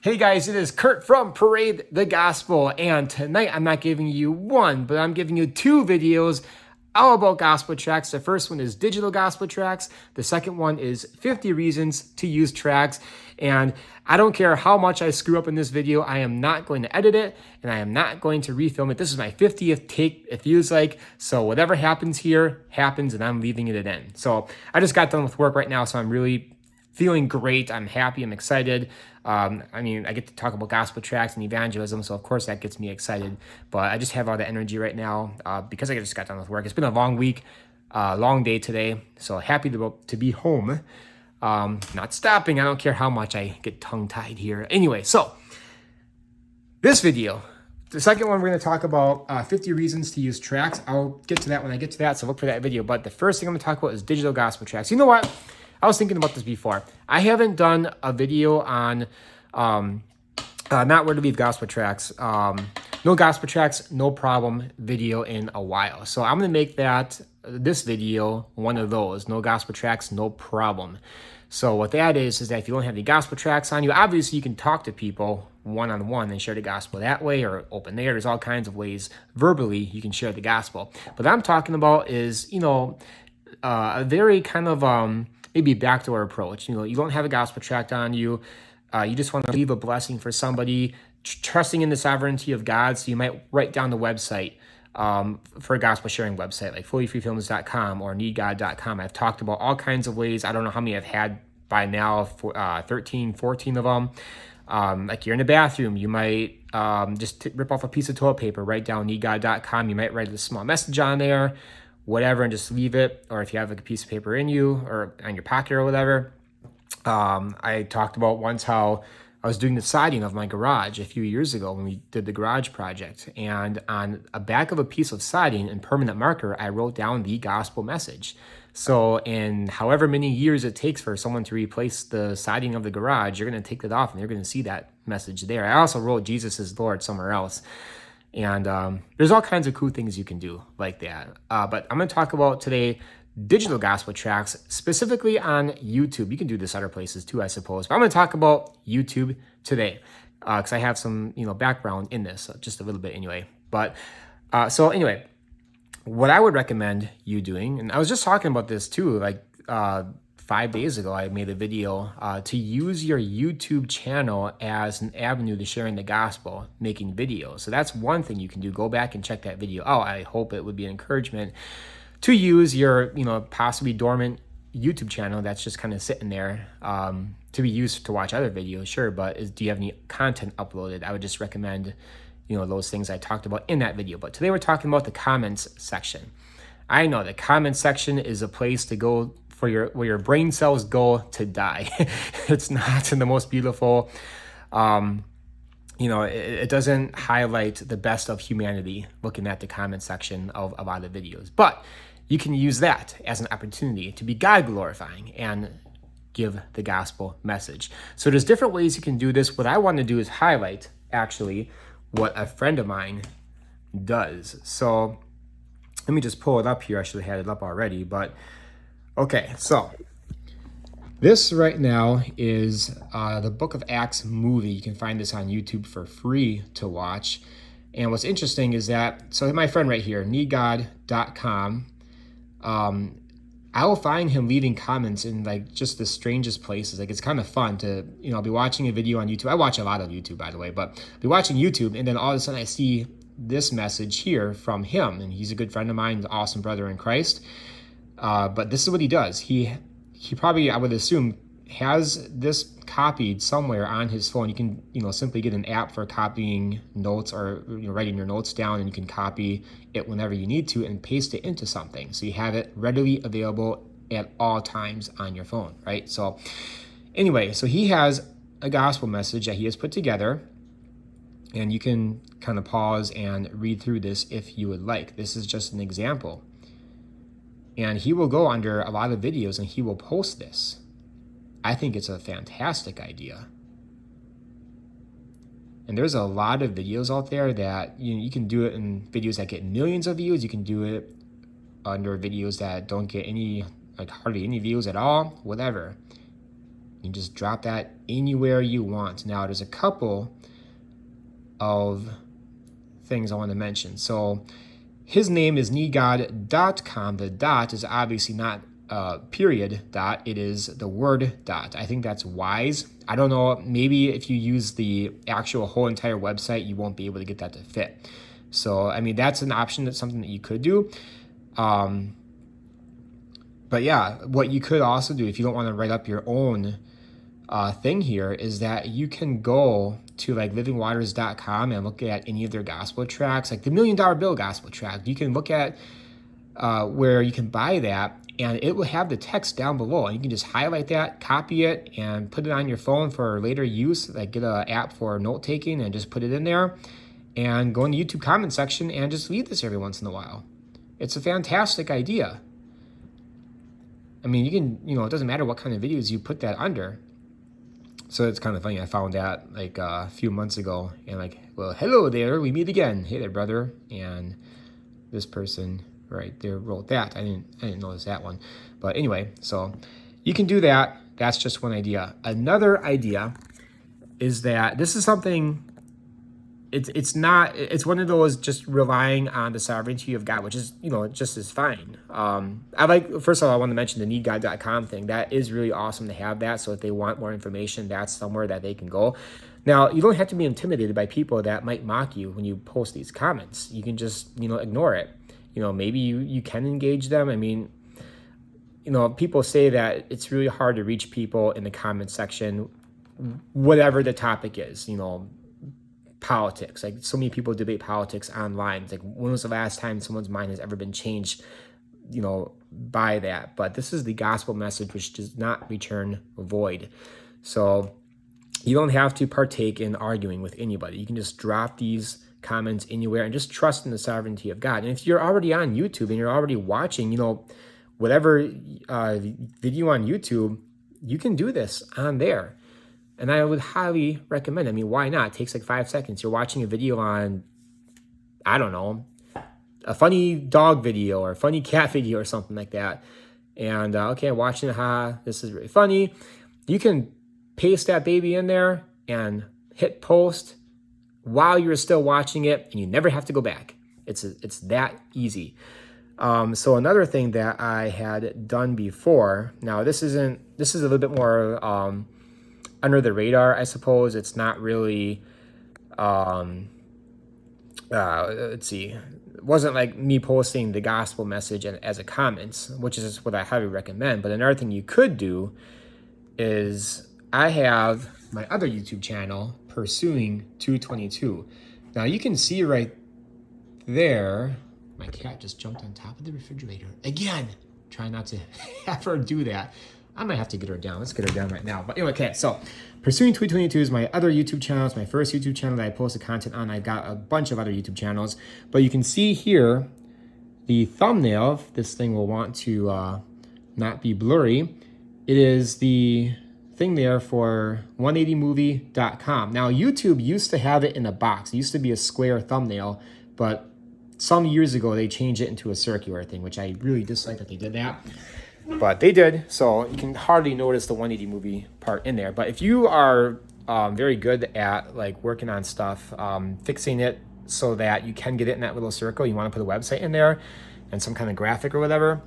Hey guys, it is Kurt from Parade the Gospel, and tonight I'm not giving you one, but I'm giving you two videos all about gospel tracts. The first one is digital gospel tracts. The second one is 50 reasons to use tracts. And I don't care how much I screw up in this video, I am not going to edit it, and I am not going to refilm it. This is my 50th take, it feels like. So whatever happens here, happens, and I'm leaving it in. So I just got done with work right now, so I'm really feeling great. I'm happy. I'm excited. I mean, I get to talk about gospel tracts and evangelism, so of course that gets me excited. But I just have all the energy right now because I just got done with work. It's been a long week, long day today, so happy to be home. Not stopping. I don't care how much I get tongue-tied here. Anyway, so this video, the second one, we're going to talk about 50 reasons to use tracts. I'll get to that when I get to that, so look for that video. But the first thing I'm going to talk about is digital gospel tracts. You know what? I was thinking about this before. I haven't done a video on not where to leave gospel tracts, no gospel tracts, no problem video in a while. So I'm going to make this video one of those, no gospel tracts, no problem. So what that is that if you don't have any gospel tracts on you, obviously you can talk to people one-on-one and share the gospel that way, or open there. There's all kinds of ways verbally you can share the gospel. But what I'm talking about is, a very kind of maybe backdoor approach. You don't have a gospel tract on you. You just want to leave a blessing for somebody, trusting in the sovereignty of God. So you might write down the website for a gospel sharing website like fullyfreefilms.com or needgod.com. I've talked about all kinds of ways. I don't know how many I've had by now, 13, 14 of them. Like you're in the bathroom, you might just rip off a piece of toilet paper, write down needgod.com. You might write a small message on there, whatever, and just leave it. Or if you have like a piece of paper in you or on your pocket or whatever. I talked about once how I was doing the siding of my garage a few years ago when we did the garage project. And on a back of a piece of siding in permanent marker, I wrote down the gospel message. So in however many years it takes for someone to replace the siding of the garage, you're going to take that off and you're going to see that message there. I also wrote Jesus is Lord somewhere else. And there's all kinds of cool things you can do like that. But I'm going to talk about today digital gospel tracts, specifically on YouTube. You can do this other places too, I suppose. But I'm going to talk about YouTube today because I have some background in this, just a little bit anyway. But so anyway, what I would recommend you doing, and I was just talking about this too, like 5 days ago, I made a video to use your YouTube channel as an avenue to sharing the gospel, making videos. So that's one thing you can do. Go back and check that video out. I hope it would be an encouragement to use your, possibly dormant YouTube channel that's just kind of sitting there to be used to watch other videos, sure. But do you have any content uploaded? I would just recommend, those things I talked about in that video. But today we're talking about the comments section. I know the comment section is a place to go where your brain cells go to die. It's not the most beautiful, it doesn't highlight the best of humanity looking at the comment section of a lot of videos. But you can use that as an opportunity to be God glorifying and give the gospel message. So there's different ways you can do this. What I want to do is highlight actually what a friend of mine does. So let me just pull it up here. I should have had it up already, but okay, so this right now is the Book of Acts movie. You can find this on YouTube for free to watch. And what's interesting is that, so my friend right here, needgod.com, I will find him leaving comments in like just the strangest places. Like it's kind of fun to, I'll be watching a video on YouTube. I watch a lot of YouTube, by the way, but I'll be watching YouTube and then all of a sudden I see this message here from him. And he's a good friend of mine, an awesome brother in Christ. But this is what he does. He probably, I would assume, has this copied somewhere on his phone. You can, simply get an app for copying notes or writing your notes down, and you can copy it whenever you need to and paste it into something. So you have it readily available at all times on your phone, right? So anyway, so he has a gospel message that he has put together, and you can kind of pause and read through this if you would like. This is just an example. And he will go under a lot of videos and he will post this. I think it's a fantastic idea. And there's a lot of videos out there that you can do it in videos that get millions of views. You can do it under videos that don't get hardly any views at all, whatever. You just drop that anywhere you want. Now, there's a couple of things I want to mention. So his name is negod.com. The dot is obviously not period dot. It is the word dot. I think that's wise. I don't know. Maybe if you use the actual whole entire website, you won't be able to get that to fit. So, I mean, that's an option. That's something that you could do. But yeah, what you could also do if you don't want to write up your own thing here is that you can go to like livingwaters.com and look at any of their gospel tracts, like the $1 Million Bill gospel tract. You can look at where you can buy that, and it will have the text down below, and you can just highlight that, copy it, and put it on your phone for later use. Like get an app for note taking and just put it in there, and go in the YouTube comment section and just read this every once in a while. It's a fantastic idea. I mean, you can, it doesn't matter what kind of videos you put that under. So it's kind of funny. I found that like a few months ago, and like, well, hello there, we meet again. Hey there, brother. And this person right there wrote that. I didn't notice that one. But anyway, so you can do that. That's just one idea. Another idea is that this is something. It's one of those just relying on the sovereignty of God, which is, just as fine. First of all, I want to mention the needgod.com thing. That is really awesome to have that. So if they want more information, that's somewhere that they can go. Now, you don't have to be intimidated by people that might mock you when you post these comments. You can just, ignore it. Maybe you can engage them. I mean, people say that it's really hard to reach people in the comment section, whatever the topic is, politics. Like so many people debate politics online. It's like, when was the last time someone's mind has ever been changed, by that? But this is the gospel message, which does not return void. So you don't have to partake in arguing with anybody. You can just drop these comments anywhere and just trust in the sovereignty of God. And if you're already on YouTube and you're already watching, whatever video on YouTube, you can do this on there. And I would highly recommend. I mean, why not? It takes like 5 seconds. You're watching a video on, I don't know, a funny dog video or a funny cat video or something like that. And okay, I'm watching it. This is really funny. You can paste that baby in there and hit post while you're still watching it, and you never have to go back. It's that easy. So another thing that I had done before. Now this is a little bit more under the radar, I suppose. It's not really, let's see, it wasn't like me posting the gospel message as a comments, which is what I highly recommend. But another thing you could do is I have my other YouTube channel, Pursuing 222. Now you can see right there, my cat just jumped on top of the refrigerator again. Try not to have her do that. I might have to get her down. Let's get her down right now. But anyway, okay, so Pursuing 222 is my other YouTube channel. It's my first YouTube channel that I posted content on. I've got a bunch of other YouTube channels. But you can see here, the thumbnail, if this thing will want to not be blurry, it is the thing there for 180movie.com. Now, YouTube used to have it in a box. It used to be a square thumbnail, but some years ago, they changed it into a circular thing, which I really dislike that they did that. But they did, so you can hardly notice the 180 movie part in there. But if you are very good at like working on stuff, fixing it so that you can get it in that little circle, you want to put a website in there and some kind of graphic or whatever,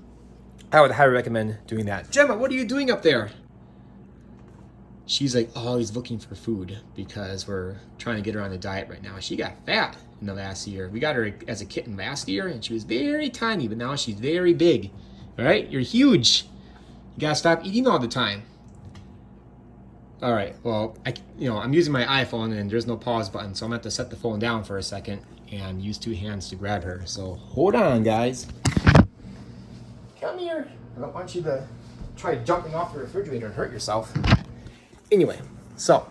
I would highly recommend doing that. Gemma, what are you doing up there? She's like always looking for food because we're trying to get her on a diet right now. She got fat in the last year. We got her as a kitten last year, and she was very tiny, but now she's very big. All right, you're huge. You gotta stop eating all the time. All right, well, I'm using my iPhone and there's no pause button, so I'm gonna have to set the phone down for a second and use 2 hands to grab her. So hold on, guys. Come here. I don't want you to try jumping off the refrigerator and hurt yourself. Anyway, so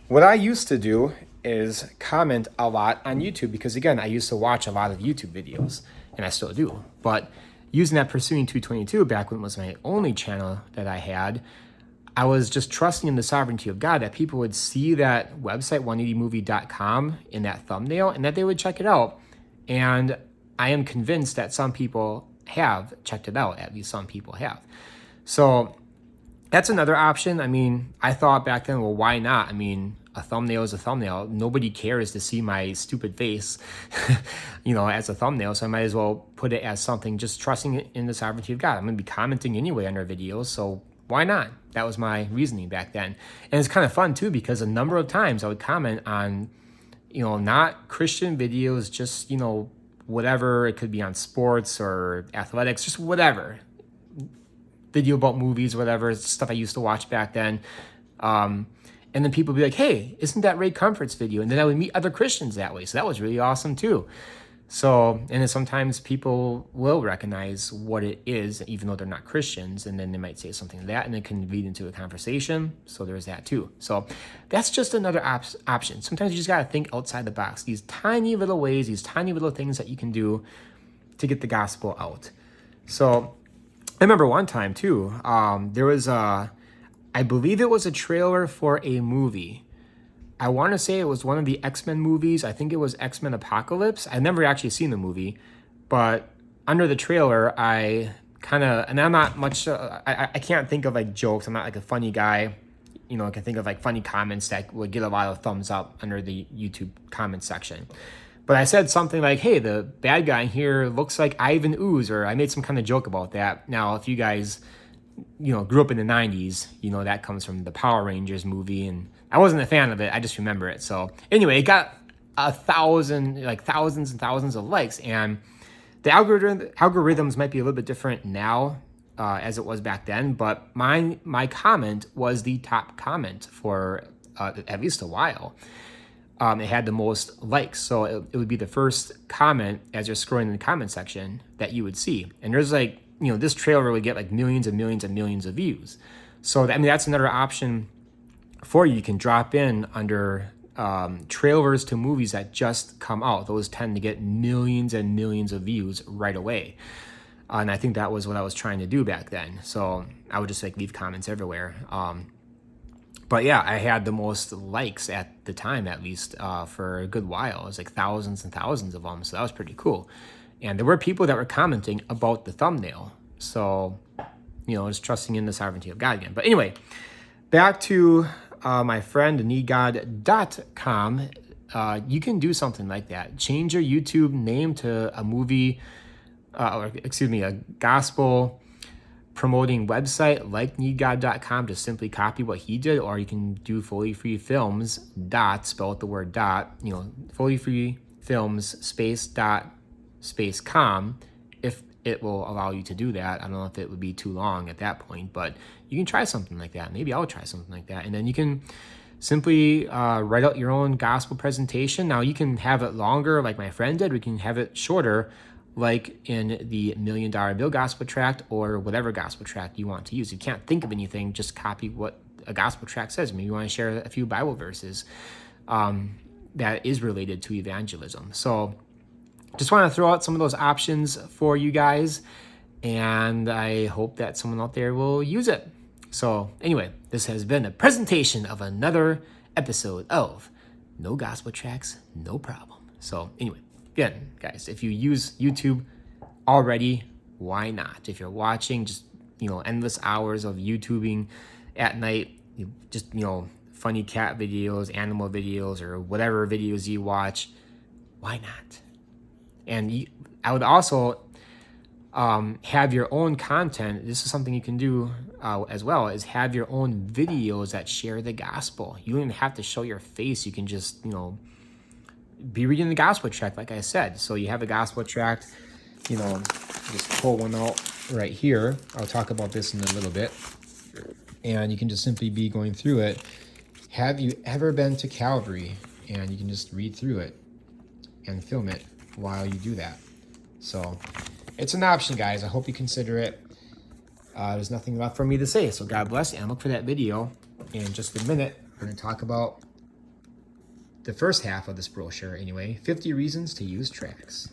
what I used to do is comment a lot on YouTube because, again, I used to watch a lot of YouTube videos, and I still do. But using that Pursuing 222 back when it was my only channel that I had, I was just trusting in the sovereignty of God that people would see that website, 180movie.com, in that thumbnail, and that they would check it out. And I am convinced that some people have checked it out, at least some people have. So that's another option. I mean, I thought back then, well, why not? I mean, a thumbnail is a thumbnail. Nobody cares to see my stupid face, as a thumbnail. So I might as well put it as something, just trusting it in the sovereignty of God. I'm going to be commenting anyway on our videos. So why not? That was my reasoning back then. And it's kind of fun too, because a number of times I would comment on, not Christian videos, just, whatever. It could be on sports or athletics, just whatever. Video about movies, whatever, stuff I used to watch back then. And then people would be like, hey, isn't that Ray Comfort's video? And then I would meet other Christians that way. So that was really awesome too. So, and then sometimes people will recognize what it is, even though they're not Christians. And then they might say something like that, and it can lead into a conversation. So there's that too. So that's just another option. Sometimes you just got to think outside the box. These tiny little ways, these tiny little things that you can do to get the gospel out. So I remember one time too, there was I believe it was a trailer for a movie. I want to say it was one of the X-Men movies. I think it was X-Men Apocalypse. I've never actually seen the movie, but under the trailer, I kind of, and I'm not much, I can't think of like jokes. I'm not like a funny guy. I can think of like funny comments that would get a lot of thumbs up under the YouTube comment section. But I said something like, hey, the bad guy in here looks like Ivan Ooze, or I made some kind of joke about that. Now, if you guys, grew up in the 90s, that comes from the Power Rangers movie, and I wasn't a fan of it. I just remember it. So anyway, it got thousands and thousands of likes, and the algorithms might be a little bit different now as it was back then, but my comment was the top comment for at least a while. It had the most likes, so it would be the first comment as you're scrolling in the comment section that you would see. And there's like, this trailer would get like millions and millions and millions of views. So that's another option for you. You can drop in under trailers to movies that just come out. Those tend to get millions and millions of views right away. And I think that was what I was trying to do back then. So I would just like leave comments everywhere. But yeah, I had the most likes at the time, at least for a good while. It was like thousands and thousands of them. So that was pretty cool. And there were people that were commenting about the thumbnail. So, just trusting in the sovereignty of God again. But anyway, back to my friend needgod.com. You can do something like that. Change your YouTube name to a movie, a gospel promoting website like needgod.com to simply copy what he did, or you can do fully free films spell out the word fully free films space com, if it will allow you to do that. I don't know if it would be too long at that point, but you can try something like that. Maybe I'll try something like that. And then you can simply write out your own gospel presentation. Now you can have it longer like my friend did. We can have it shorter like in the $1 Million Bill Gospel Tract or whatever gospel tract you want to use. If you can't think of anything, just copy what a gospel tract says. Maybe you want to share a few Bible verses that is related to evangelism. So just want to throw out some of those options for you guys, and I hope that someone out there will use it. So anyway, this has been a presentation of another episode of No Gospel Tracts, No Problem. So anyway, again, guys, if you use YouTube already, why not? If you're watching just, endless hours of YouTubing at night, just, funny cat videos, animal videos, or whatever videos you watch, why not? And I would also have your own content. This is something you can do as well, is have your own videos that share the gospel. You don't even have to show your face. You can just, be reading the gospel tract, like I said. So you have a gospel tract, just pull one out right here. I'll talk about this in a little bit. And you can just simply be going through it. Have you ever been to Calvary? And you can just read through it and film it while you do that. So it's an option, guys. I hope you consider it. There's nothing left for me to say. So God bless, and look for that video in just a minute. We're going to talk about the first half of this brochure anyway, 50 reasons to use Tracts.